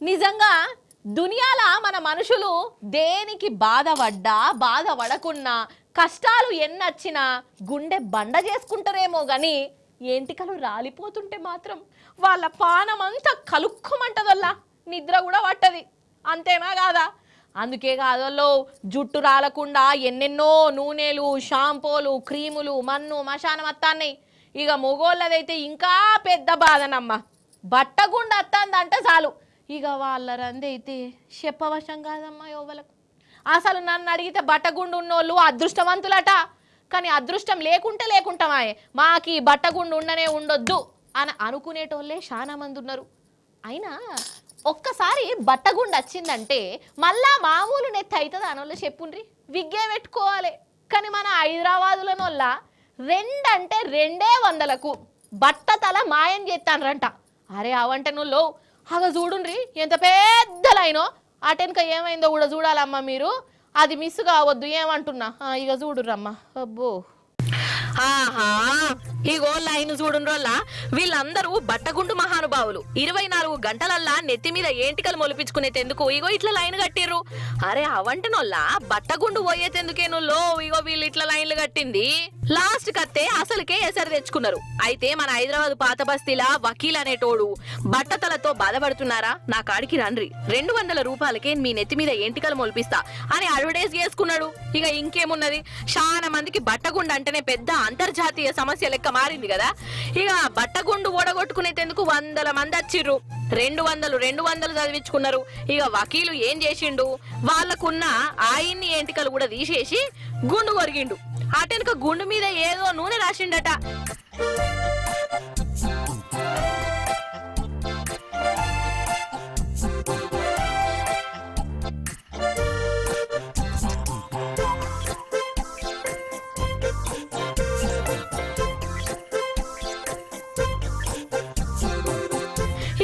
నిజంగా దునియాల మన మనుషులు దేనికి బాధపడకున్నా కష్టాలు ఎన్నొచ్చినా గుండె బండ చేసుకుంటారేమో గాని ఎంటికలు రాలిపోతుంటే మాత్రం వాళ్ళ పానమంతా కలుక్కుమంటదల్లా నిద్ర కూడా పట్టది. అంతేనా కాదా? అందుకే కాదల్లో జుట్టు రాలకుండా ఎన్నెన్నో నూనెలు, షాంపూలు, క్రీములు, మన్ను మశానం అత్తాన్నాయి. ఇక మొగోళ్ళదైతే ఇంకా పెద్ద బాధనమ్మ. బట్టగుండు అత్తందంటే చాలు ఇక వాళ్ళ రందైతే చెప్పవశం కాదమ్మా యోవలకు. అసలు నన్ను అడిగితే బట్టగుండు ఉన్నోళ్ళు అదృష్టవంతులట. కానీ అదృష్టం లేకుంటామాయే మాకు ఈ బట్టగుండు ఉండనే ఉండొద్దు అని అనుకునేటోళ్ళే చాలా మంది ఉన్నారు. అయినా ఒక్కసారి బట్టగుండు వచ్చిందంటే మళ్ళా మామూలు నెత్తి అవుతుంది అనోళ్ళు చెప్పుండ్రి. విగ్గే పెట్టుకోవాలి. కానీ మన హైదరాబాదులోనోళ్ళ 2 అంటే 200కు బట్ట తల మాయం చేస్తాన్రంట. అరే అవంటే నువ్వు అగ చూడుండ్రి ఎంత పెద్ద లైనో. అటెనక ఏమైందో కూడా చూడాలమ్మా మీరు. అది మిస్ కావద్దు ఏమంటున్నా. ఇక చూడురమ్మా. అబ్బో ఆహా ఇగో లైన్ చూడుండ్రోళ్ళ వీళ్ళందరూ బట్టగుండు మహానుభావులు. 24 గంటలల్లా నెత్తి మీద ఏంటికలు మొలిపించుకునేందుకు ఇగో ఇట్లా లైన్ కట్టిర్రు. అరే అవంటనోళ్ళ బట్టగుండు పోయేందుకేనుల్లో ఇగో వీళ్ళు ఇట్లా లైన్లు కట్టింది. లాస్ట్ కత్తే అసలుకే ఎసరు తెచ్చుకున్నారు. అయితే మన హైదరాబాద్ పాత బస్తీలా వకీల్ అనేటోడు బట్టతలతో బాధపడుతున్నారా, నా కాడికి రండ్రి, 200 రూపాయలకే మీ నెత్తి మీద ఏంటికలు మొలిపిస్తా అని అడ్వర్టైజ్ చేసుకున్నాడు. ఇక ఇంకేమున్నది, చాలా మందికి బట్టగుండు అంటేనే పెద్ద అంతర్జాతీయ సమస్య లెక్క మారింది కదా. ఇక బట్టగుండు ఓడగొట్టుకునేందుకు 100 మంది వచ్చిర్రు. 200 చదివించుకున్నారు. ఇక వకీలు ఏం చేసిండు, వాళ్ళకున్న ఆయన్ని ఏంటికలు కూడా తీసేసి గుండు కొరిగిండు. అటెనక గుండు మీద ఏదో నూనె రాసిండట.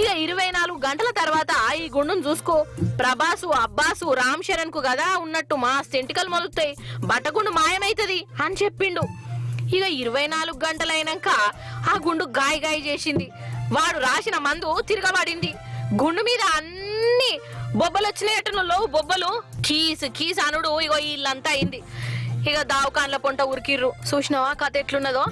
ఇక 24 గంటల తర్వాత ఈ గుండును చూసుకో, ప్రభాసు, అబ్బాసు, రామ్ చరణ్ కు కదా ఉన్నట్టు మా సెంటికలు మొలుతాయి, బట్టగుండు మాయమైతది అని చెప్పిండు. ఇక 24 గంటలైనాక ఆ గుండు గాయ చేసింది. వాడు రాసిన మందు తిరగబడింది. గుండు మీద అన్ని బొబ్బలు వచ్చినాయటనులో బొబ్బలు కీస్ అనుడు ఇగో ఇల్లంతా అయింది. ఇక దావకాన్ల పొంట ఉరికిర్రు. చూసినావా కథ ఎట్లున్నదో.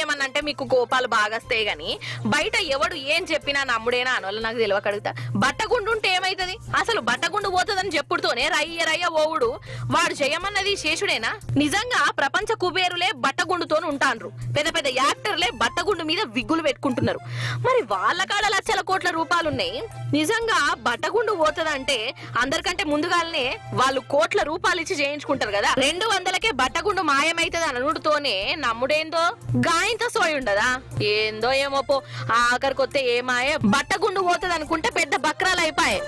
ఏమన్నంటే మీకు కోపాలు బాగస్తాయి గాని బయట ఎవడు ఏం చెప్పినా నమ్ముడేనా అనోళ్ళు నాకు తెలియకడుగుతా. బట్టగుండు ఉంటే ఏమైతుంది, అసలు బట్టగుండు పోతుందని చెప్పుడుతోనే రయ్య ఓవుడు. వాడు చేయమన్నది శేషుడేనా? నిజంగా ప్రపంచ కుబేరులే బట్టగుండుతో ఉంటాన్రు. పెద్ద యాక్టర్లే బట్టగుండు మీద విగ్గులు పెట్టుకుంటున్నారు. మరి వాళ్ళ కాడ లక్షల కోట్ల రూపాయలున్నాయి. నిజంగా బట్టగుండు పోతుందంటే అందరికంటే ముందుగానే వాళ్ళు కోట్ల రూపాయలు ఇచ్చి చేయించుకుంటారు కదా. 200కే బట్టగుండు మాయమైతుంది అనుడుతోనే నమ్ముడేందో గాయంతో సోయి ఉండదా ఏందో ఏమో పో. ఆఖరికొత్తే ఏమాయే బట్టగుండు పోతుంది అనుకుంటే పెద్ద బక్రాలు అయిపోయాయి.